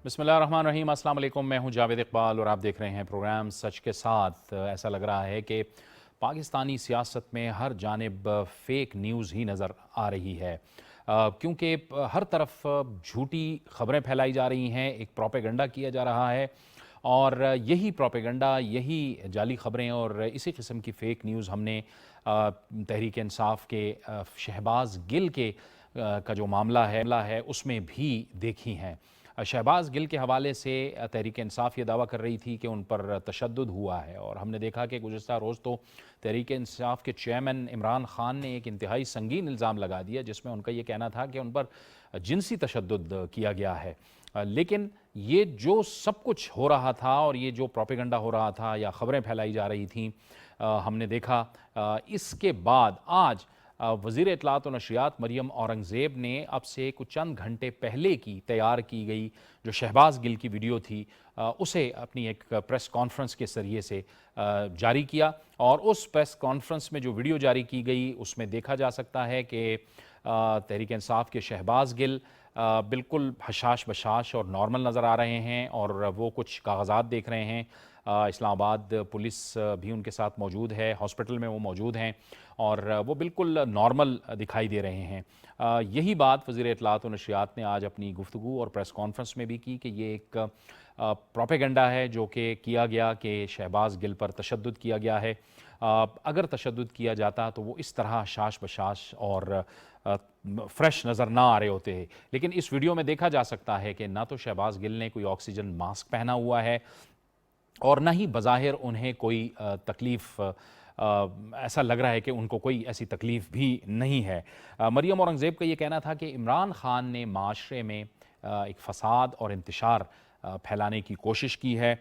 بسم اللہ الرحمن الرحیم۔ السلام علیکم، میں ہوں جاوید اقبال اور آپ دیکھ رہے ہیں پروگرام سچ کے ساتھ۔ ایسا لگ رہا ہے کہ پاکستانی سیاست میں ہر جانب فیک نیوز ہی نظر آ رہی ہے، کیونکہ ہر طرف جھوٹی خبریں پھیلائی جا رہی ہیں، ایک پروپیگنڈا کیا جا رہا ہے، اور یہی پروپیگنڈا، یہی جعلی خبریں اور اسی قسم کی فیک نیوز ہم نے تحریک انصاف کے شہباز گل کے کا جو معاملہ ہے اس میں بھی دیکھی ہیں۔ شہباز گل کے حوالے سے تحریک انصاف یہ دعویٰ کر رہی تھی کہ ان پر تشدد ہوا ہے، اور ہم نے دیکھا کہ گزشتہ روز تو تحریک انصاف کے چیئرمین عمران خان نے ایک انتہائی سنگین الزام لگا دیا، جس میں ان کا یہ کہنا تھا کہ ان پر جنسی تشدد کیا گیا ہے۔ لیکن یہ جو سب کچھ ہو رہا تھا اور یہ جو پروپیگنڈا ہو رہا تھا یا خبریں پھیلائی جا رہی تھیں، ہم نے دیکھا اس کے بعد آج وزیر اطلاعات و نشریات مریم اورنگزیب نے اب سے کچھ چند گھنٹے پہلے کی تیار کی گئی جو شہباز گل کی ویڈیو تھی اسے اپنی ایک پریس کانفرنس کے ذریعے سے جاری کیا، اور اس پریس کانفرنس میں جو ویڈیو جاری کی گئی اس میں دیکھا جا سکتا ہے کہ تحریک انصاف کے شہباز گل بالکل حشاش بشاش اور نارمل نظر آ رہے ہیں، اور وہ کچھ کاغذات دیکھ رہے ہیں۔ اسلام آباد پولیس بھی ان کے ساتھ موجود ہے، ہاسپٹل میں وہ موجود ہیں، اور وہ بالکل نارمل دکھائی دے رہے ہیں۔ یہی بات وزیر اطلاعات و نشریات نے آج اپنی گفتگو اور پریس کانفرنس میں بھی کی کہ یہ ایک پروپیگنڈا ہے جو کہ کیا گیا کہ شہباز گل پر تشدد کیا گیا ہے۔ اگر تشدد کیا جاتا تو وہ اس طرح شاش بشاش اور فریش نظر نہ آ رہے ہوتے ہیں، لیکن اس ویڈیو میں دیکھا جا سکتا ہے کہ نہ تو شہباز گل نے کوئی آکسیجن ماسک پہنا ہوا ہے، اور نہ ہی بظاہر انہیں کوئی تکلیف، ایسا لگ رہا ہے کہ ان کو کوئی ایسی تکلیف بھی نہیں ہے۔ مریم اورنگزیب کا یہ کہنا تھا کہ عمران خان نے معاشرے میں ایک فساد اور انتشار پھیلانے کی کوشش کی ہے۔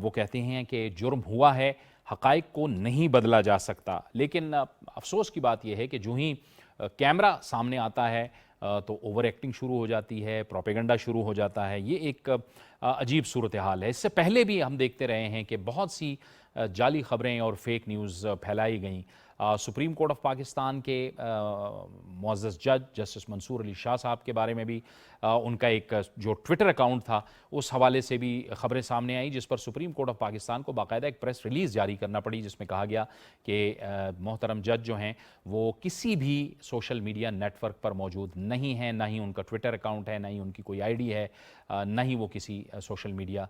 وہ کہتے ہیں کہ جرم ہوا ہے، حقائق کو نہیں بدلا جا سکتا، لیکن افسوس کی بات یہ ہے کہ جو ہی کیمرہ سامنے آتا ہے تو اوور ایکٹنگ شروع ہو جاتی ہے، پروپیگنڈا شروع ہو جاتا ہے۔ یہ ایک عجیب صورتحال ہے۔ اس سے پہلے بھی ہم دیکھتے رہے ہیں کہ بہت سی جعلی خبریں اور فیک نیوز پھیلائی گئیں۔ سپریم کورٹ آف پاکستان کے معزز جج جسٹس منصور علی شاہ صاحب کے بارے میں بھی ان کا ایک جو ٹویٹر اکاؤنٹ تھا اس حوالے سے بھی خبریں سامنے آئیں، جس پر سپریم کورٹ آف پاکستان کو باقاعدہ ایک پریس ریلیز جاری کرنا پڑی، جس میں کہا گیا کہ محترم جج جو ہیں وہ کسی بھی سوشل میڈیا نیٹ ورک پر موجود نہیں ہیں، نہ ہی ان کا ٹویٹر اکاؤنٹ ہے، نہ ہی ان کی کوئی آئی ڈی ہے، نہ ہی وہ کسی سوشل میڈیا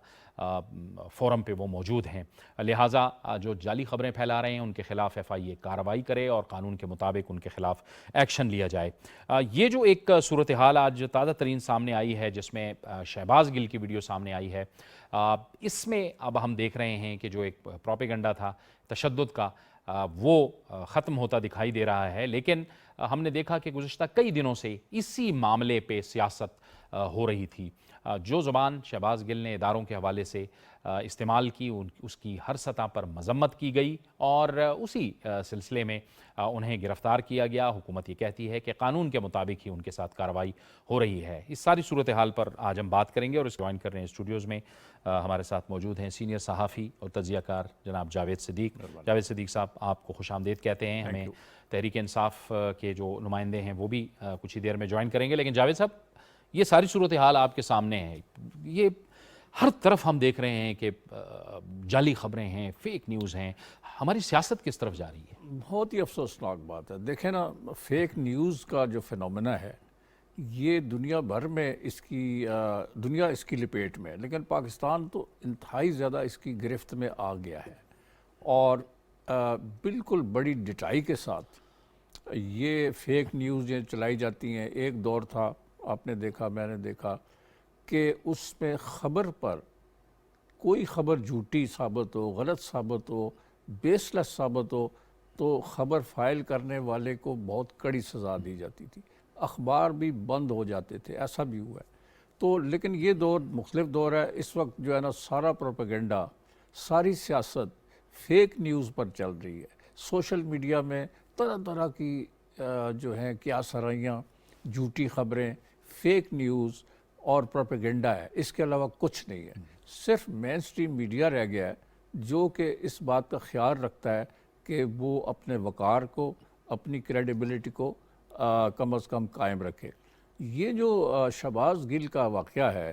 فورم پہ وہ موجود ہیں۔ لہٰذا جو جعلی خبریں پھیلا رہے ہیں ان کے خلاف ایف آئی اے کارروائی کرے اور قانون کے مطابق ان کے خلاف ایکشن لیا جائے۔ یہ جو ایک صورتحال آج تازہ ترین سامنے آئی ہے، جس میں شہباز گل کی ویڈیو سامنے آئی ہے، اس میں اب ہم دیکھ رہے ہیں کہ جو ایک پروپیگنڈا تھا تشدد کا وہ ختم ہوتا دکھائی دے رہا ہے، لیکن ہم نے دیکھا کہ گزشتہ کئی دنوں سے اسی معاملے پہ سیاست ہو رہی تھی۔ جو زبان شہباز گل نے اداروں کے حوالے سے استعمال کی اس کی ہر سطح پر مذمت کی گئی، اور اسی سلسلے میں انہیں گرفتار کیا گیا۔ حکومت یہ کہتی ہے کہ قانون کے مطابق ہی ان کے ساتھ کارروائی ہو رہی ہے۔ اس ساری صورتحال پر آج ہم بات کریں گے، اور اس جوائن کر رہے ہیں اسٹوڈیوز میں ہمارے ساتھ موجود ہیں سینئر صحافی اور تجزیہ کار جناب جاوید صدیق۔ جاوید صدیق صاحب، آپ کو خوش آمدید کہتے ہیں۔ ہمیں تحریک انصاف کے جو نمائندے ہیں وہ بھی کچھ ہی دیر میں جوائن کریں گے، لیکن جاوید صاحب، یہ ساری صورتحال آپ کے سامنے ہے، یہ ہر طرف ہم دیکھ رہے ہیں کہ جعلی خبریں ہیں، فیک نیوز ہیں، ہماری سیاست کس طرف جا رہی ہے؟ بہت ہی افسوسناک بات ہے۔ دیکھیں نا، فیک نیوز کا جو فینومینا ہے یہ دنیا بھر میں دنیا اس کی لپیٹ میں ہے، لیکن پاکستان تو انتہائی زیادہ اس کی گرفت میں آ گیا ہے، اور بالکل بڑی ڈٹائی کے ساتھ یہ فیک نیوز یہ چلائی جاتی ہیں۔ ایک دور تھا، آپ نے دیکھا، میں نے دیکھا، کہ اس میں خبر پر کوئی خبر جھوٹی ثابت ہو، غلط ثابت ہو، بیس لیس ثابت ہو تو خبر فائل کرنے والے کو بہت کڑی سزا دی جاتی تھی، اخبار بھی بند ہو جاتے تھے، ایسا بھی ہوا ہے۔ تو لیکن یہ دور مختلف دور ہے۔ اس وقت جو ہے نا، سارا پروپیگنڈا، ساری سیاست فیک نیوز پر چل رہی ہے۔ سوشل میڈیا میں طرح طرح کی جو ہیں کیا سرائیاں، جھوٹی خبریں، فیک نیوز اور پروپیگنڈا ہے، اس کے علاوہ کچھ نہیں ہے۔ صرف مین سٹریم میڈیا رہ گیا ہے جو کہ اس بات کا خیال رکھتا ہے کہ وہ اپنے وقار کو، اپنی کریڈیبلٹی کو کم از کم قائم رکھے۔ یہ جو شہباز گل کا واقعہ ہے،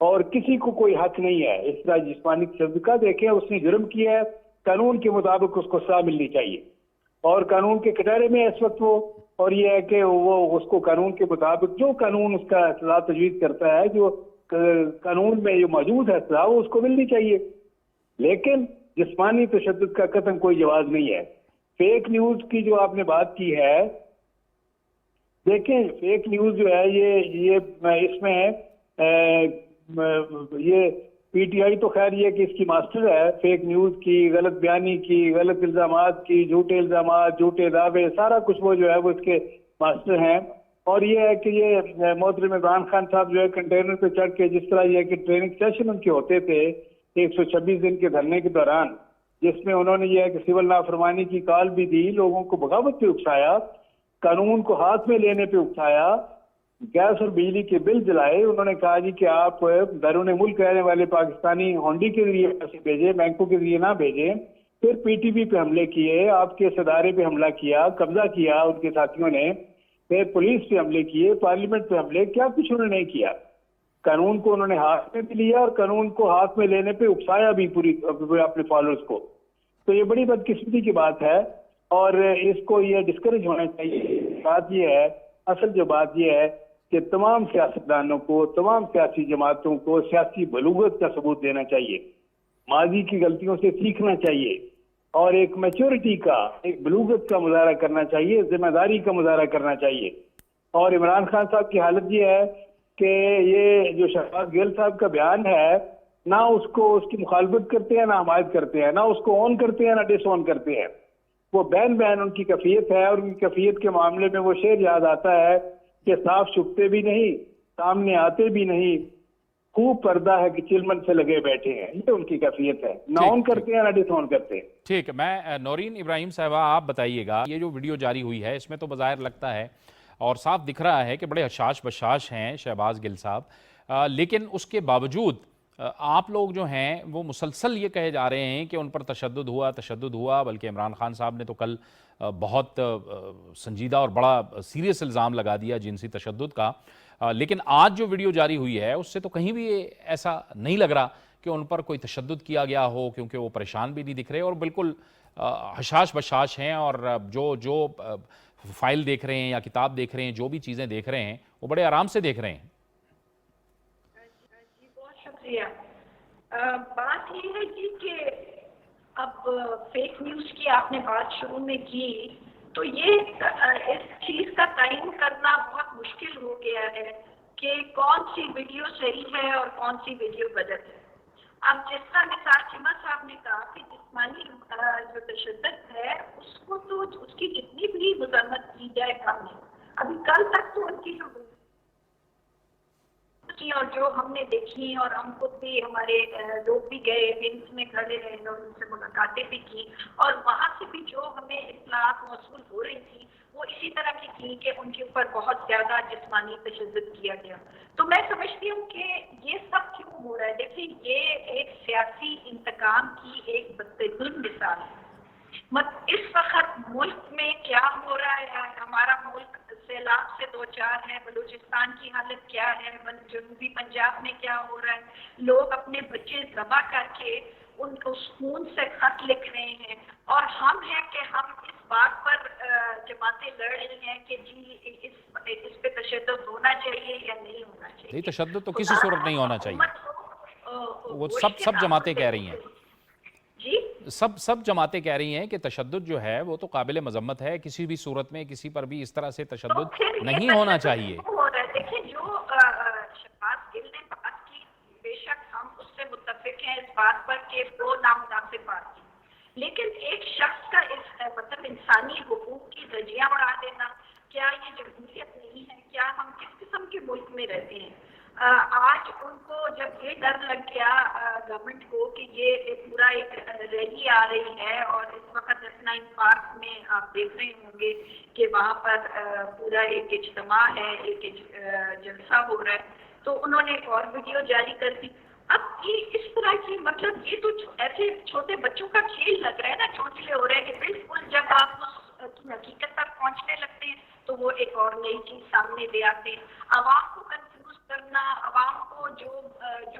اور کسی کو کوئی حق نہیں ہے اس طرح جسمانی تشدد کا. دیکھیں اس نے جرم کیا ہے, قانون کے مطابق اس کو سزا ملنی چاہیے, اور قانون کے کٹہرے میں اس وقت وہ, اور یہ ہے کہ وہ اس کو قانون کے مطابق جو قانون اس کا سزا تجویز کرتا ہے, جو قانون میں جو موجود ہے سزا, وہ اس کو ملنی چاہیے. لیکن جسمانی تشدد کا قطعاً کوئی جواز نہیں ہے. فیک نیوز کی جو آپ نے بات کی ہے, دیکھیں فیک نیوز جو ہے یہ اس میں یہ پی ٹی آئی تو خیر یہ کہ اس کی ماسٹر ہے فیک نیوز کی, غلط بیانی کی, غلط الزامات کی, جھوٹے الزامات, جھوٹے دعوے, سارا کچھ وہ جو ہے وہ اس کے ماسٹر ہیں. اور یہ ہے کہ یہ محترم عمران خان صاحب جو ہے کنٹینر پہ چڑھ کے, جس طرح یہ کہ ٹریننگ سیشن ان کے ہوتے تھے 126 دن کے دھرنے کے دوران, جس میں انہوں نے یہ ہے کہ سول نافرمانی کی کال بھی دی, لوگوں کو بغاوت پہ اکسایا, قانون کو ہاتھ میں لینے پہ اکسایا, گیس اور بجلی کے بل جلائے. انہوں نے کہا جی کہ آپ بیرون ملک رہنے والے پاکستانی ہونڈی کے ذریعے پیسے بھیجیں, بینکوں کے ذریعے نہ بھیجیں. پھر پی ٹی وی پہ حملے کیے, آپ کے صدارے پہ حملہ کیا, قبضہ کیا ان کے ساتھیوں نے, پھر پولیس پہ حملے کیے, پارلیمنٹ پہ حملے, کیا کچھ انہوں نے نہیں کیا. قانون کو انہوں نے ہاتھ میں بھی لیا اور قانون کو ہاتھ میں لینے پہ اکسایا بھی پوری اپنے فالوورز کو. تو یہ بڑی بدقسمتی کی بات ہے اور اس کو یہ ڈسکریج ہونا چاہیے. بات یہ ہے, اصل جو بات یہ ہے کہ تمام سیاستدانوں کو, تمام سیاسی جماعتوں کو سیاسی بلوغت کا ثبوت دینا چاہیے, ماضی کی غلطیوں سے سیکھنا چاہیے, اور ایک میچورٹی کا, ایک بلوغت کا مظاہرہ کرنا چاہیے, ذمہ داری کا مظاہرہ کرنا چاہیے. اور عمران خان صاحب کی حالت یہ ہے کہ یہ جو شہباز گیل صاحب کا بیان ہے, نہ اس کو اس کی مخالفت کرتے ہیں, نہ حمایت کرتے ہیں, نہ اس کو آن کرتے ہیں, نہ ڈس آن کرتے ہیں. وہ بین ان کی کیفیت ہے, اور ان کی کیفیت کے معاملے میں وہ شعر یاد آتا ہے کہ صاف چھپتے بھی نہیں, سامنے آتے بھی نہیں, خوب پردہ ہے کہ چلمن سے لگے بیٹھے ہیں. یہ ان کی کیفیت ہے, نہ آن کرتے ہیں نہ ڈس آن کرتے ہیں. ٹھیک, میں نورین ابراہیم صاحبہ آپ بتائیے گا, یہ جو ویڈیو جاری ہوئی ہے اس میں تو بظاہر لگتا ہے اور صاف دکھ رہا ہے کہ بڑے حشاش بشاش ہیں شہباز گل صاحب, لیکن اس کے باوجود آپ لوگ جو ہیں وہ مسلسل یہ کہے جا رہے ہیں کہ ان پر تشدد ہوا, بلکہ عمران خان صاحب نے تو کل بہت سنجیدہ اور بڑا سیریس الزام لگا دیا جنسی تشدد کا. لیکن آج جو ویڈیو جاری ہوئی ہے اس سے تو کہیں بھی ایسا نہیں لگ رہا کہ ان پر کوئی تشدد کیا گیا ہو, کیونکہ وہ پریشان بھی نہیں دکھ رہے اور بالکل حشاش بشاش ہیں, اور جو فائل دیکھ رہے ہیں یا کتاب دیکھ رہے ہیں, جو بھی چیزیں دیکھ رہے ہیں وہ بڑے آرام سے دیکھ رہے ہیں. جی بہت شکریہ. بات یہ ہے جی کہ اب فیک نیوز کی آپ نے بات شروع میں کی, تو یہ اس چیز کا تعین کرنا بہت مشکل ہو گیا ہے کہ کون سی ویڈیو صحیح ہے اور کون سی ویڈیو غلط ہے. اب جس طرح مثال چیمہ صاحب نے کہا کہ جسمانی جو تشدد ہے اس کو تو اس کی جتنی بھی مذمت کی جائے کم ہے. ابھی کل تک تو ان کی جو اور جو ہم نے دیکھی, اور ہم خود بھی, ہمارے لوگ بھی گئے, ونگس میں کھڑے رہے اور ان سے ملاقاتیں بھی کی, اور وہاں سے بھی جو ہمیں اطلاعات موصول ہو رہی تھی وہ اسی طرح کی تھی کہ ان کے اوپر بہت زیادہ جسمانی تشدد کیا گیا. تو میں سمجھتی ہوں کہ یہ سب کیوں ہو رہا ہے. دیکھیں یہ ایک سیاسی انتقام کی ایک بدترین مثال ہے. اس وقت ملک میں کیا ہو رہا ہے, ہمارا ملک سیلاب سے دو چار ہے, بلوچستان کی حالت کیا ہے, جنوبی پنجاب میں کیا ہو رہا ہے, لوگ اپنے بچے ذبح کر کے ان کو خون سے خط لکھ رہے ہیں, اور ہم ہیں کہ ہم اس بات پر جماعتیں لڑ رہی ہیں کہ جی اس پہ تشدد ہونا چاہیے یا نہیں ہونا چاہیے. نہیں, تشدد تو کسی صورت نہیں ہونا چاہیے, وہ سب جماعتیں کہہ رہی ہیں. جی سب جماعتیں کہہ رہی ہیں کہ تشدد جو ہے وہ تو قابل مذمت ہے, کسی بھی صورت میں کسی پر بھی اس طرح سے تشدد نہیں ہونا چاہیے. دیکھیں جو شہباز گل نے بات کی, بے شک ہم اس سے متفق ہیں اس بات پر کہ وہ نامناسب بات کی, لیکن ایک شخص کا مطلب انسانی حقوق کی دھجیاں اڑا دینا, کیا یہ جمہوریت نہیں ہے؟ کیا ہم کس قسم کے ملک میں رہتے ہیں؟ آج ان کو جب یہ ڈر لگ گیا گورنمنٹ کو کہ یہ پورا ایک ریلی آ رہی ہے, اور اس وقت F9 پارک میں آپ دیکھ رہے ہوں گے کہ وہاں پر پورا ایک اجتماع ہے, ایک جلسہ ہو رہا ہے, تو انہوں نے ایک اور ویڈیو جاری کر دی. اب یہ اس طرح کی مطلب یہ تو ایسے چھوٹے بچوں کا کھیل لگ رہا ہے نا, چونچلے ہو رہے ہیں کہ بالکل جب آپ اس حقیقت تک پہنچنے لگتے ہیں تو وہ ایک اور نئی چیز سامنے لے آتے ہیں. عوام کو کنفیوز کرنا, عوام کو جو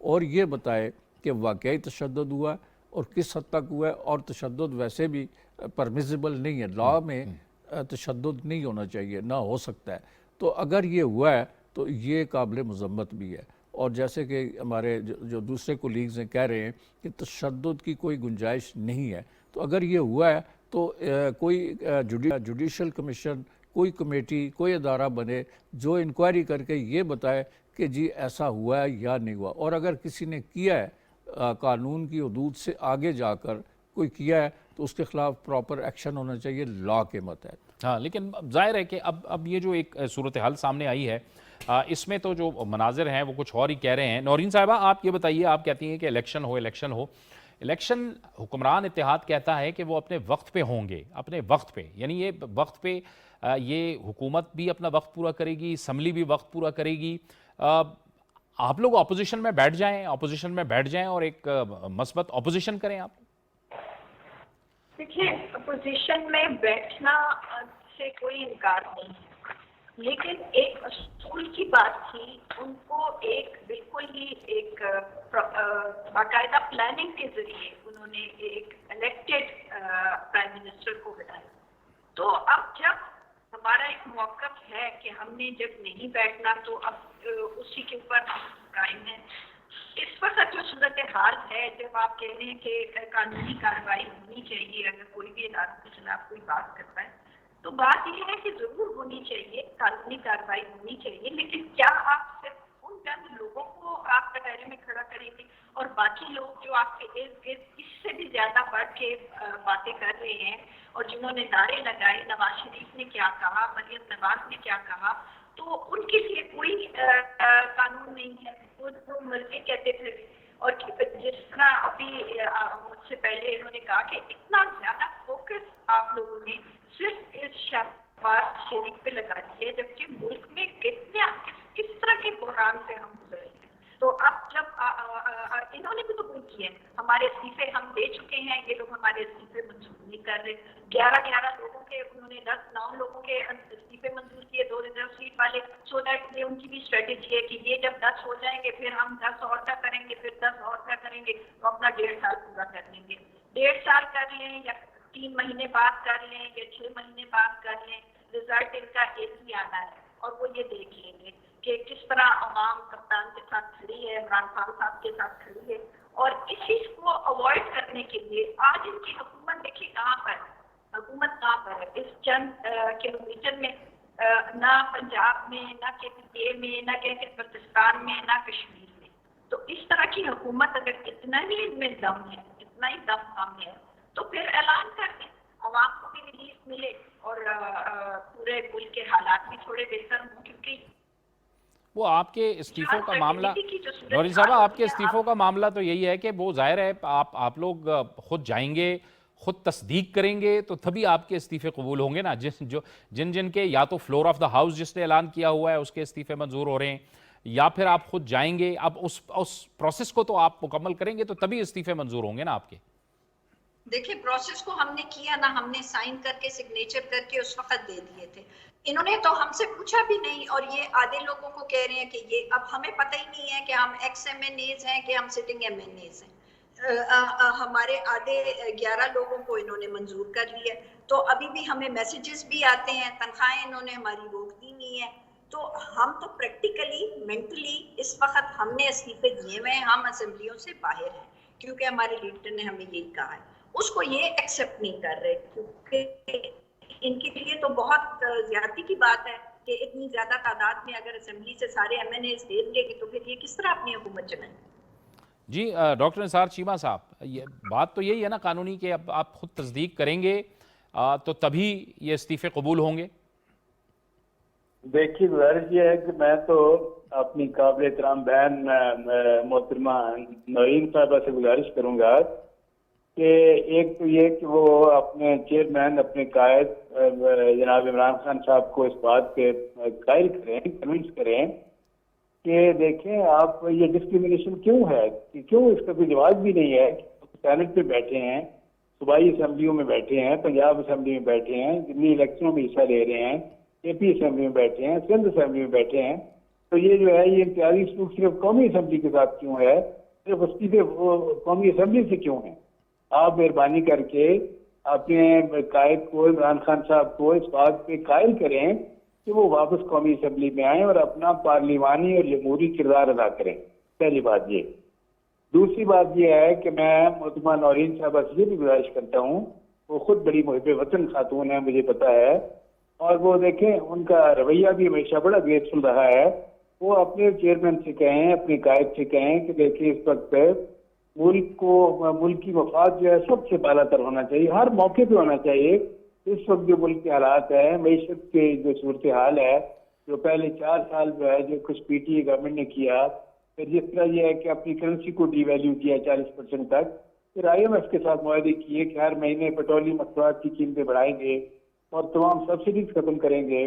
اور یہ بتائے کہ واقعی تشدد ہوا ہے اور کس حد تک ہوا ہے، اور تشدد ویسے بھی پرمیزیبل نہیں ہے، لا میں تشدد نہیں ہونا چاہیے، نہ ہو سکتا ہے۔ تو اگر یہ ہوا ہے تو یہ قابل مذمت بھی ہے، اور جیسے کہ ہمارے جو دوسرے کولیگز ہیں کہہ رہے ہیں کہ تشدد کی کوئی گنجائش نہیں ہے، تو اگر یہ ہوا ہے تو کوئی جوڈیشل کمیشن، کوئی کمیٹی، کوئی ادارہ بنے جو انکوائری کر کے یہ بتائے کہ جی ایسا ہوا ہے یا نہیں ہوا، اور اگر کسی نے کیا ہے قانون کی حدود سے آگے جا کر کوئی کیا ہے تو اس کے خلاف پراپر ایکشن ہونا چاہیے لا کے متحد۔ ہاں، لیکن ظاہر ہے کہ اب یہ جو ایک صورتحال سامنے آئی ہے، اس میں تو جو مناظر ہیں وہ کچھ اور ہی کہہ رہے ہیں۔ نورین صاحبہ آپ یہ بتائیے، آپ کہتی ہیں کہ الیکشن ہو، الیکشن حکمران اتحاد کہتا ہے کہ وہ اپنے وقت پہ ہوں گے، اپنے وقت پہ، یعنی یہ وقت پہ یہ حکومت بھی اپنا وقت پورا کرے گی، اسمبلی بھی وقت پورا کرے گی۔ آپ لوگ اپوزیشن میں بیٹھ جائیں اور ایک مثبت اپوزیشن کریں آپ۔ دیکھیے، اپوزیشن میں بیٹھنا سے کوئی انکار نہیں ہے، لیکن ایک اصول کی بات تھی، ان کو ایک بالکل ہی ایک باقاعدہ پلاننگ کے ذریعے انہوں نے ایک الیکٹڈ پرائم منسٹر کو بنایا۔ تو اب جب ہمارا ایک موقف ہے کہ ہم نے جب نہیں بیٹھنا تو اب اسی کے اوپر ہم قائم ہیں۔ اس وقت جو صورتحال ہے، جب آپ کہہ رہے ہیں کہ قانونی کارروائی ہونی چاہیے اگر کوئی بھی عدالت کے خلاف کوئی بات کرتا ہے، تو بات یہ ہے کہ ضرور ہونی چاہیے، قانونی کارروائی ہونی چاہیے، لیکن کیا آپ صرف ان چند لوگوں کو آپ کٹہرے میں کھڑا کریں گے اور باقی لوگ جو آپ کے ارد گرد اس سے بھی زیادہ بڑھ کے باتیں کر رہے ہیں اور جنہوں نے نعرے لگائے، نواز شریف نے کیا کہا، مریم نواز نے کیا کہا، تو ان کے لیے کوئی قانون نہیں ہے، وہ جو مرضی کہتے تھے۔ اور جس طرح ابھی مجھ سے پہلے انہوں نے کہا کہ اتنا زیادہ فوکس آپ لوگوں نے صرف اس شہباز شریف پہ لگا دی ہے، جبکہ ملک میں کس طرح کے بحران سے ہم گزرے ہیں۔ تو اب جب انہوں نے بھی تو بول کیا ہے، ہمارے استعفے ہم دے چکے ہیں، یہ لوگ ہمارے استعفے منظور نہیں کر رہے۔ 11 لوگوں کے انہوں نے 9 لوگوں کے استعفے منظور کیے، 2 ریزرو سیٹ والے، سو دیٹ یہ ان کی بھی اسٹریٹجی ہے کہ یہ جب 10 ہو جائیں گے پھر ہم 10 اور کا کریں گے، پھر 10 اور کا کریں گے، تو اپنا 1.5 سال پورا کر لیں گے۔ 1.5 سال کر لیں یا 3 مہینے بعد کر لیں یا 6 مہینے بعد کر لیں، رزلٹ ان کا ایک ہی آنا ہے، اور وہ یہ دیکھ لیں گے کہ کس طرح عوام کپتان کے ساتھ کھڑی ہے، عمران خان صاحب کے ساتھ کھڑی ہے۔ اور اس چیز کو اوائڈ کرنے کے لیے آج ان کی حکومت دیکھیے کہاں پر ہے، اس چند کلومیٹر میں، نہ پنجاب میں، نہ KPK میں، نہ بلوچستان میں، نہ کشمیر میں۔ تو اس طرح کی حکومت اگر اتنا ہی ان میں دم ہے، اتنا ہی دم کم ہے، تو پھر اعلان کر دیں، عوام کو بھی ریلیف ملے اور پورے ملک کے حالات بھی تھوڑے بہتر ہوں۔ کیونکہ وہ آپ کے استعفوں کا معاملہ، نورین صاحبہ آپ کے استعفوں کا معاملہ تو یہی ہے کہ وہ ظاہر ہے آپ لوگ خود جائیں گے، خود تصدیق کریں گے تو تبھی آپ کے استعفے قبول ہوں گے نا۔ جن کے یا تو فلور آف دا ہاؤس جس نے اعلان کیا ہوا ہے اس کے استعفے منظور ہو رہے ہیں، یا پھر آپ خود جائیں گے، اب اس پروسیس کو تو آپ مکمل کریں گے تو تبھی استعفے منظور ہوں گے نا آپ کے۔ دیکھیں، پروسیس کو ہم نے کیا نا، ہم نے سائن کر کے سگنیچر کر کے اس وقت دے دیے تھے، انہوں نے تو ہم سے پوچھا بھی نہیں، اور یہ آدھے لوگوں کو کہہ رہے ہیں کہ یہ اب ہمیں پتہ ہی نہیں ہے کہ ہم ایکس MNAs ہیں کہ ہم سٹنگ MNAs ہیں۔ ہمارے آدھے 11 لوگوں کو انہوں نے منظور کر لیا، تو ابھی بھی ہمیں میسیجز بھی آتے ہیں، تنخواہیں انہوں نے ہماری روک دی نہیں ہے۔ تو ہم تو پریکٹیکلی مینٹلی اس وقت ہم نے استعفے دیے ہوئے ہیں، ہم اسمبلیوں سے باہر ہیں، کیونکہ ہمارے لیڈر نے ہمیں یہی کہا ہے۔ اس کو یہ ایکسیپٹ نہیں کر رہے، کیونکہ ان کے لیے تو بہت زیادتی کی بات ہے کہ اتنی زیادہ تعداد میں اگر اسمبلی سے سارے MNAs دے دیں گے تو پھر یہ کس طرح اپنی حکومت چلائیں۔ جی ڈاکٹر نثار چیمہ صاحب، یہ بات تو یہی ہے نا قانونی کہ اب آپ خود تصدیق کریں گے تو تبھی یہ استعفے قبول ہوں گے۔ دیکھیے گزارش یہ ہے کہ میں تو اپنی قابل احترام بہن محترمہ نورین صاحبہ سے گزارش کروں گا کہ ایک تو یہ کہ وہ اپنے چیئرمین، اپنے قائد جناب عمران خان صاحب کو اس بات پہ قائل کریں، کنونس کریں کہ دیکھیں آپ یہ ڈسکریمنیشن کیوں ہے، کیوں اس کا کوئی جواز بھی نہیں ہے۔ سینٹ پہ بیٹھے ہیں، صوبائی اسمبلیوں میں بیٹھے ہیں، پنجاب اسمبلی میں بیٹھے ہیں، دلی الیکشنوں میں حصہ لے رہے ہیں، AP اسمبلی میں بیٹھے ہیں، سندھ اسمبلی میں بیٹھے ہیں، تو یہ جو ہے یہ امتیازی سلوک صرف قومی اسمبلی کے ساتھ کیوں ہے, صرف استعفے قومی اسمبلی سے کیوں ہے؟ آپ مہربانی کر کے اپنے قائد کو, عمران خان صاحب کو, اس بات پہ قائل کریں کہ وہ واپس قومی اسمبلی میں آئیں اور اپنا پارلیمانی اور جمہوری کردار ادا کریں. پہلی بات یہ. دوسری بات یہ ہے کہ میں محترمہ نورین صاحبہ سے یہ بھی گزارش کرتا ہوں, وہ خود بڑی محب وطن خاتون ہیں, مجھے پتا ہے, اور وہ دیکھیں ان کا رویہ بھی ہمیشہ بڑا گریسفل رہا ہے. وہ اپنے چیئرمین سے کہیں, اپنے قائد سے کہیں کہ دیکھیں اس وقت ملک کی مفاد جو ہے سب سے بالا تر ہونا چاہیے, ہر موقع پہ ہونا چاہیے. اس وقت جو ملک کے حالات ہیں, معیشت کے جو صورتحال ہے, جو پہلے 4 سال جو ہے جو کچھ پی ٹی اے گورنمنٹ نے کیا, پھر جس طرح یہ ہے کہ اپنی کرنسی کو ڈی ویلیو کیا 40% تک, پھر آئی ایم ایف کے ساتھ معاہدے کیے کہ ہر مہینے پیٹرولیم مصنوعات کی قیمتیں بڑھائیں گے اور تمام سبسڈیز ختم کریں گے,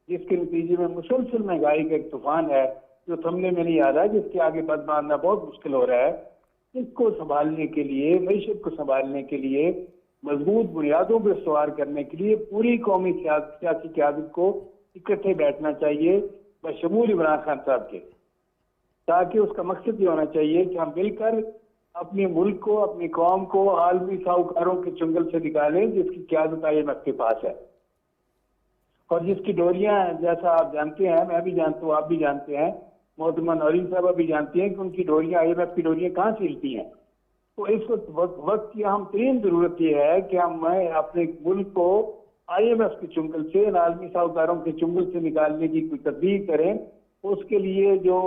جس کے نتیجے میں مسلسل مہنگائی کا ایک طوفان ہے جو تھمنے میں نہیں آ رہا ہے, جس کے آگے بد باندھنا بہت مشکل ہو رہا ہے. اس کو سنبھالنے کے لیے, معیشت کو سنبھالنے کے لیے, مضبوط بنیادوں پہ استوار کرنے کے لیے پوری قومی سیاسی قیادت کو اکٹھے بیٹھنا چاہیے بشمول عمران خان صاحب کے, تاکہ اس کا مقصد یہ ہونا چاہیے کہ ہم مل کر اپنے ملک کو, اپنی قوم کو عالمی ساہوکاروں کے چنگل سے نکالیں جس کی قیادت آئی ایم ایف کے پاس ہے, اور جس کی ڈوریاں جیسا آپ جانتے ہیں, میں بھی جانتا ہوں, آپ بھی جانتے ہیں, محترمہ نورین صاحبہ بھی جانتی ہیں کہ ان کی ڈوریاں, آئی ایم ایف کی ڈوریاں کہاں سے ہلتی ہیں. تو اس وقت کی اہم ترین ضرورت یہ ہے کہ ہم اپنے ملک کو آئی ایم ایف کے چنگل سے, عالمی ساہوکاروں کے چنگل سے نکالنے کی کوئی تدبیر کریں. اس کے لیے جو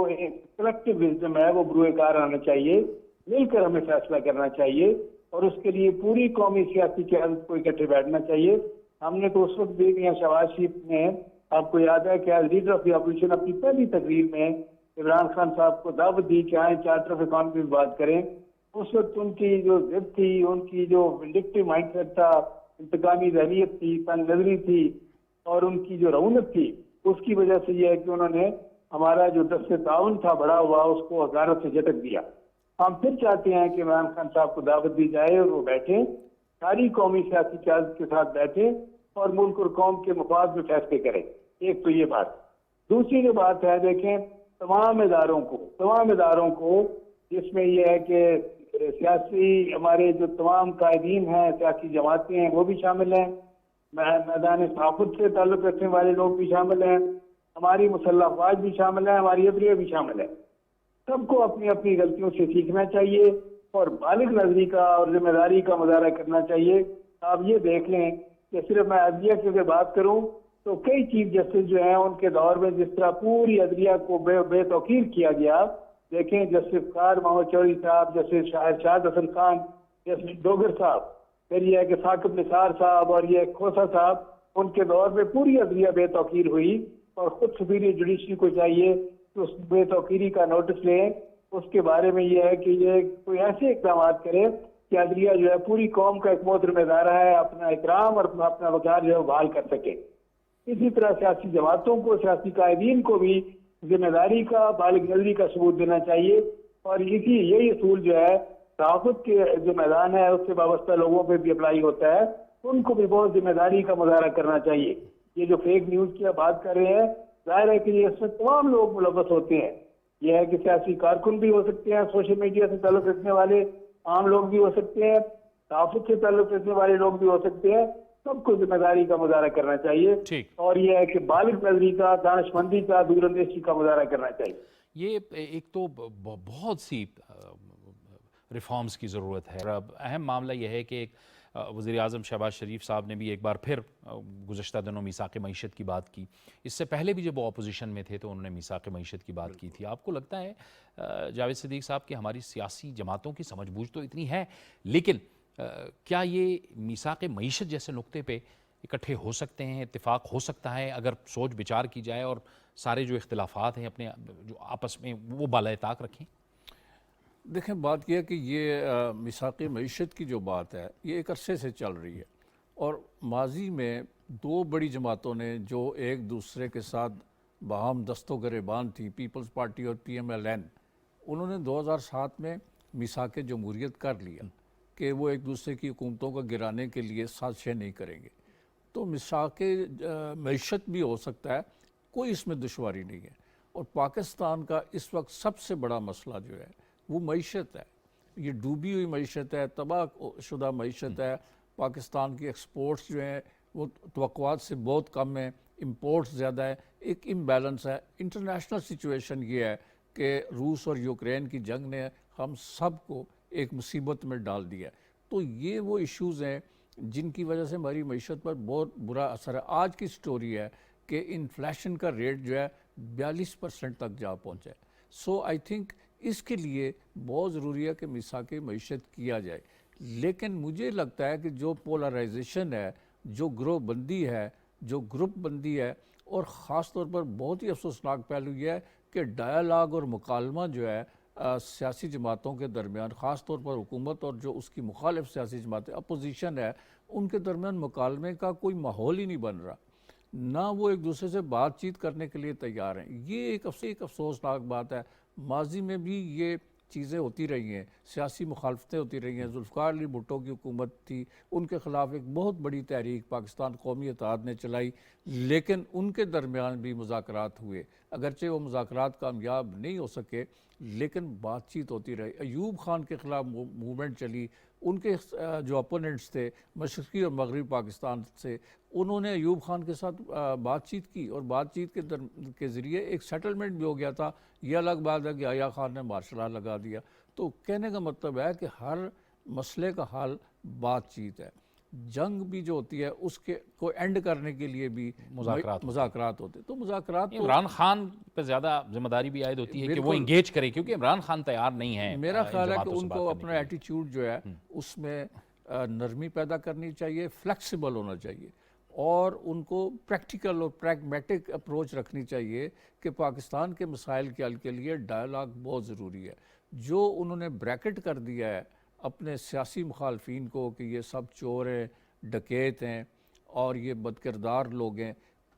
کلیکٹیو وزڈم ہے وہ بروئے کار آنا چاہیے, مل کر ہمیں فیصلہ کرنا چاہیے, اور اس کے لیے پوری قومی سیاسی قیادت کو اکٹھے بیٹھنا چاہیے. ہم نے تو اس وقت دیکھ لیا شہباز شریف نے, آپ کو یاد ہے کہ as leader of the opposition اپنی پہلی تقریر میں عمران خان صاحب کو دعوت دی کہ آئیں چارٹر آف اکانومی بات کریں. اس وقت ان کی جو ضد تھی, ان کی جو وینڈکٹیو مائنڈ سیٹ تھا, انتقامی ذہنیت تھی, تنگ نظری تھی, اور ان کی جو رونت تھی, اس کی وجہ سے یہ ہے کہ انہوں نے ہمارا جو دست تعاون تھا بڑا ہوا اس کو حقارت سے جھٹک دیا. ہم پھر چاہتے ہیں کہ عمران خان صاحب کو دعوت دی جائے اور وہ بیٹھیں, ساری قومی سیاسی قیادت کے ساتھ بیٹھیں اور ملک اور قوم کے مفاد میں فیصلے کریں. ایک تو یہ بات. دوسری جو بات ہے, دیکھیں تمام اداروں کو جس میں یہ ہے کہ سیاسی ہمارے جو تمام قائدین ہیں, سیاسی جماعتیں ہیں, وہ بھی شامل ہیں, میدان صحافت سے تعلق رکھنے والے لوگ بھی شامل ہیں, ہماری مسلح افواج بھی شامل ہیں, ہماری عدلیہ بھی شامل ہے. سب کو اپنی اپنی غلطیوں سے سیکھنا چاہیے اور بالغ نظری کا اور ذمہ داری کا مظاہرہ کرنا چاہیے. آپ یہ دیکھ لیں کہ صرف میں عدلیہ کی اگر بات کروں تو کئی چیف جسٹس جو ہیں ان کے دور میں جس طرح پوری عدلیہ کو بے توقیر کیا گیا, دیکھیں جسٹس خار محمد چودھری صاحب, جسٹس شاہد حسن خان, جسٹس ڈوگر صاحب, پھر یہ ہے کہ ثاقب نثار صاحب اور یہ کھوسا صاحب, ان کے دور میں پوری عدلیہ بے توقیر ہوئی, اور خود سپیریئر جوڈیشری کو چاہیے کہ اس بے توقیری کا نوٹس لیں. اس کے بارے میں یہ ہے کہ یہ کوئی ایسے اقدامات کرے کہ عدلیہ جو ہے پوری قوم کا ایک محترم ادارہ ہے, اپنا اکرام اور اپنا وقار جو ہے بحال کر سکے. اسی طرح سیاسی جماعتوں کو, سیاسی قائدین کو بھی ذمہ داری کا, بالغ نظری کا ثبوت دینا چاہیے, اور یہی اصول جو ہے صحافت کے جو میدان ہے اس سے وابستہ لوگوں پہ بھی اپلائی ہوتا ہے, ان کو بھی بہت ذمہ داری کا مظاہرہ کرنا چاہیے. یہ جو فیک نیوز کی آپ بات کر رہے ہیں, ظاہر ہے کہ یہ اس میں تمام لوگ ملوث ہوتے ہیں. یہ ہے کہ سیاسی کارکن بھی ہو سکتے ہیں, سوشل میڈیا سے تعلق رکھنے والے عام لوگ بھی ہو سکتے ہیں, صحافت سے تعلق رکھنے والے لوگ بھی ہو سکتے ہیں. سب کو ذمہ داری کا مظاہرہ کرنا چاہیے, اور یہ ہے کہ بالغ نظری کا, دانش مندی کا, دور اندیشی کا مظاہرہ کرنا چاہیے. یہ ایک تو بہت سی ریفارمز کی ضرورت ہے. اب اہم معاملہ یہ ہے کہ وزیر اعظم شہباز شریف صاحب نے بھی ایک بار پھر گزشتہ دنوں میثاق معیشت کی بات کی. اس سے پہلے بھی جب وہ اپوزیشن میں تھے تو انہوں نے میثاق معیشت کی بات کی تھی. آپ کو لگتا ہے جاوید صدیق صاحب کہ ہماری سیاسی جماعتوں کی سمجھ بوجھ تو اتنی ہے, لیکن کیا یہ میثاق معیشت جیسے نقطے پہ اکٹھے ہو سکتے ہیں, اتفاق ہو سکتا ہے اگر سوچ بچار کی جائے اور سارے جو اختلافات ہیں اپنے جو آپس میں وہ بالائے طاق رکھیں؟ دیکھیں بات یہ ہے کہ یہ میثاق معیشت کی جو بات ہے یہ ایک عرصے سے چل رہی ہے, اور ماضی میں 2 بڑی جماعتوں نے جو ایک دوسرے کے ساتھ باہم دست و گریبان تھی, پیپلز پارٹی اور PMLN, انہوں نے 2007 میں میثاق جمہوریت کر لیا کہ وہ ایک دوسرے کی حکومتوں کو گرانے کے لیے سازشیں نہیں کریں گے. تو میثاق معیشت بھی ہو سکتا ہے, کوئی اس میں دشواری نہیں ہے. اور پاکستان کا اس وقت سب سے بڑا مسئلہ جو ہے وہ معیشت ہے. یہ ڈوبی ہوئی معیشت ہے, تباہ شدہ معیشت ہے. پاکستان کی ایکسپورٹس جو ہیں وہ توقعات سے بہت کم ہیں, امپورٹس زیادہ ہے, ایک امبیلنس ہے. انٹرنیشنل سچویشن یہ ہے کہ روس اور یوکرین کی جنگ نے ہم سب کو ایک مصیبت میں ڈال دیا ہے. تو یہ وہ ایشوز ہیں جن کی وجہ سے ہماری معیشت پر بہت برا اثر ہے. آج کی سٹوری ہے کہ انفلیشن کا ریٹ جو ہے 42% تک جا پہنچا ہے. سو آئی تھنک اس کے لیے بہت ضروری ہے کہ میثاق معیشت کیا جائے. لیکن مجھے لگتا ہے کہ جو پولرائزیشن ہے, جو گروہ بندی ہے, جو گروپ بندی ہے, اور خاص طور پر بہت ہی افسوسناک پہلو یہ ہے کہ ڈائیلاگ اور مکالمہ جو ہے سیاسی جماعتوں کے درمیان, خاص طور پر حکومت اور جو اس کی مخالف سیاسی جماعتیں اپوزیشن ہے, ان کے درمیان مکالمے کا کوئی ماحول ہی نہیں بن رہا, نہ وہ ایک دوسرے سے بات چیت کرنے کے لیے تیار ہیں. یہ ایک افسوسناک بات ہے. ماضی میں بھی یہ چیزیں ہوتی رہی ہیں, سیاسی مخالفتیں ہوتی رہی ہیں. ذوالفقار علی بھٹو کی حکومت تھی, ان کے خلاف ایک بہت بڑی تحریک پاکستان قومی اتحاد نے چلائی, لیکن ان کے درمیان بھی مذاکرات ہوئے. اگرچہ وہ مذاکرات کامیاب نہیں ہو سکے لیکن بات چیت ہوتی رہی. ایوب خان کے خلاف موومنٹ چلی, ان کے جو اپوننٹس تھے مشرقی اور مغربی پاکستان سے, انہوں نے ایوب خان کے ساتھ بات چیت کی اور بات چیت کے ذریعے ایک سیٹلمنٹ بھی ہو گیا تھا. یہ الگ بات ہے کہ آیا خان نے مارشل لا لگا دیا. تو کہنے کا مطلب ہے کہ ہر مسئلے کا حل بات چیت ہے. جنگ بھی جو ہوتی ہے اس کے کو اینڈ کرنے کے لیے بھی مذاکرات ہوتے. تو مذاکرات عمران خان پہ زیادہ ذمہ داری بھی عائد ہوتی ہے کہ وہ انگیج کرے, کیونکہ عمران خان تیار نہیں ہے. میرا خیال ہے کہ ان کو اپنا ایٹیچیوڈ جو ہے اس میں نرمی پیدا کرنی چاہیے, فلیکسیبل ہونا چاہیے, اور ان کو پریکٹیکل اور پریگمیٹک اپروچ رکھنی چاہیے کہ پاکستان کے مسائل کے حل کے لیے ڈائیلاگ بہت ضروری ہے. جو انہوں نے بریکٹ کر دیا ہے اپنے سیاسی مخالفین کو کہ یہ سب چور ہیں, ڈکیت ہیں اور یہ بدکردار لوگ ہیں,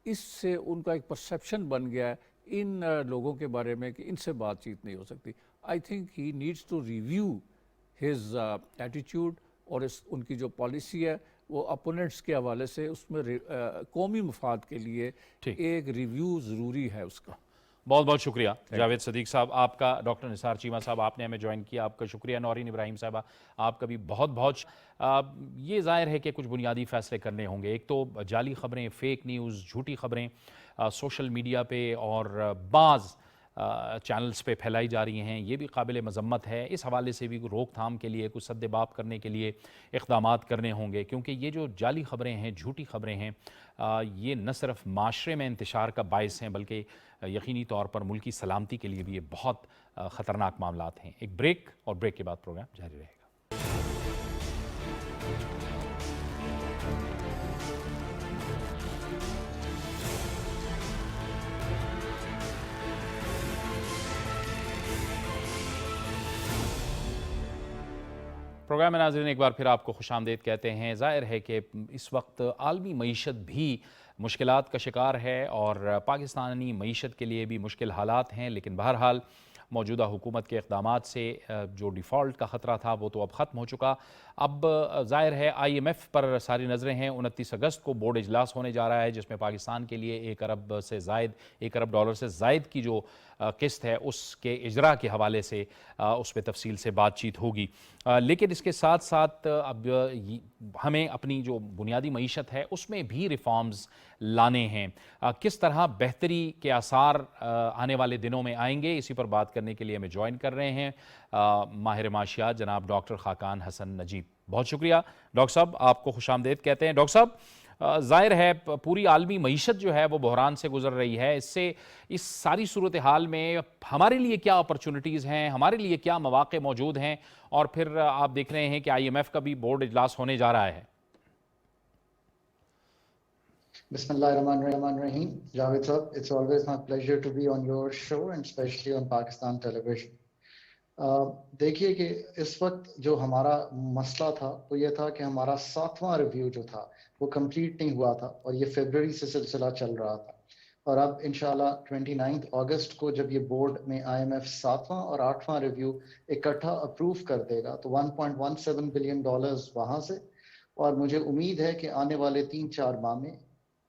اس سے ان کا ایک پرسیپشن بن گیا ہے ان لوگوں کے بارے میں کہ ان سے بات چیت نہیں ہو سکتی. I think he needs to review his ایٹیچیوڈ, اور ان کی جو پالیسی ہے وہ اپوننٹس کے حوالے سے اس میں قومی مفاد کے لیے ایک ریویو ضروری ہے اس کا. بہت بہت شکریہ جاوید صدیق صاحب آپ کا. ڈاکٹر نثار چیمہ صاحب آپ نے ہمیں جوائن کیا, آپ کا شکریہ. نورین ابراہیم صاحبہ آپ کا بھی بہت بہت. یہ ظاہر ہے کہ کچھ بنیادی فیصلے کرنے ہوں گے. ایک تو جعلی خبریں, فیک نیوز, جھوٹی خبریں سوشل میڈیا پہ اور بعض چینلز پہ پھیلائی جا رہی ہیں, یہ بھی قابل مذمت ہے. اس حوالے سے بھی روک تھام کے لیے کچھ سد باب کرنے کے لیے اقدامات کرنے ہوں گے, کیونکہ یہ جو جعلی خبریں ہیں, جھوٹی خبریں ہیں, یہ نہ صرف معاشرے میں انتشار کا باعث ہیں بلکہ یقینی طور پر ملکی سلامتی کے لیے بھی یہ بہت خطرناک معاملات ہیں. ایک بریک, اور بریک کے بعد پروگرام جاری رہے گا. پروگرام میں ناظرین ایک بار پھر آپ کو خوش آمدید کہتے ہیں. ظاہر ہے کہ اس وقت عالمی معیشت بھی مشکلات کا شکار ہے اور پاکستانی معیشت کے لیے بھی مشکل حالات ہیں, لیکن بہرحال موجودہ حکومت کے اقدامات سے جو ڈیفالٹ کا خطرہ تھا وہ تو اب ختم ہو چکا. اب ظاہر ہے آئی ایم ایف پر ساری نظریں ہیں. 29 اگست کو بورڈ اجلاس ہونے جا رہا ہے جس میں پاکستان کے لیے $1 ارب سے زائد کی جو قسط ہے اس کے اجرا کے حوالے سے اس پہ تفصیل سے بات چیت ہوگی. لیکن اس کے ساتھ ساتھ اب ہمیں اپنی جو بنیادی معیشت ہے اس میں بھی ریفارمز لانے ہیں. کس طرح بہتری کے آثار آنے والے دنوں میں آئیں گے, اسی پر بات کرنے کے لیے ہمیں جوائن کر رہے ہیں ماہر معاشیات جناب ڈاکٹر خاقان حسن نجیب. بہت شکریہ ڈاکٹر صاحب, آپ کو خوش آمدید کہتے ہیں. ڈاکٹر صاحب, ظاہر ہے پوری عالمی معیشت جو ہے وہ بحران سے گزر رہی ہے. اس ساری صورتحال میں ہمارے لیے کیا اپرچونٹیز ہیں, ہمارے لیے کیا مواقع موجود ہیں, اور پھر آپ دیکھ رہے ہیں کہ آئی ایم ایف کا بھی بورڈ اجلاس ہونے جا رہا ہے. بسم اللہ الرحمن الرحیم. جاوید صاحب, it's always my pleasure to be on your show and especially on Pakistan television. دیکھیے کہ اس وقت جو ہمارا مسئلہ تھا وہ یہ تھا کہ ہمارا 7واں ریویو جو تھا وہ کمپلیٹ نہیں ہوا تھا اور یہ فیبروری سے سلسلہ چل رہا تھا, اور اب انشاءاللہ 29 اگست کو جب یہ بورڈ میں آئی ایم ایف 7واں اور 8واں ریویو اکٹھا اپروو کر دے گا تو $1.17 بلین وہاں سے, اور مجھے امید ہے کہ آنے والے 3-4 ماہ میں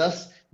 10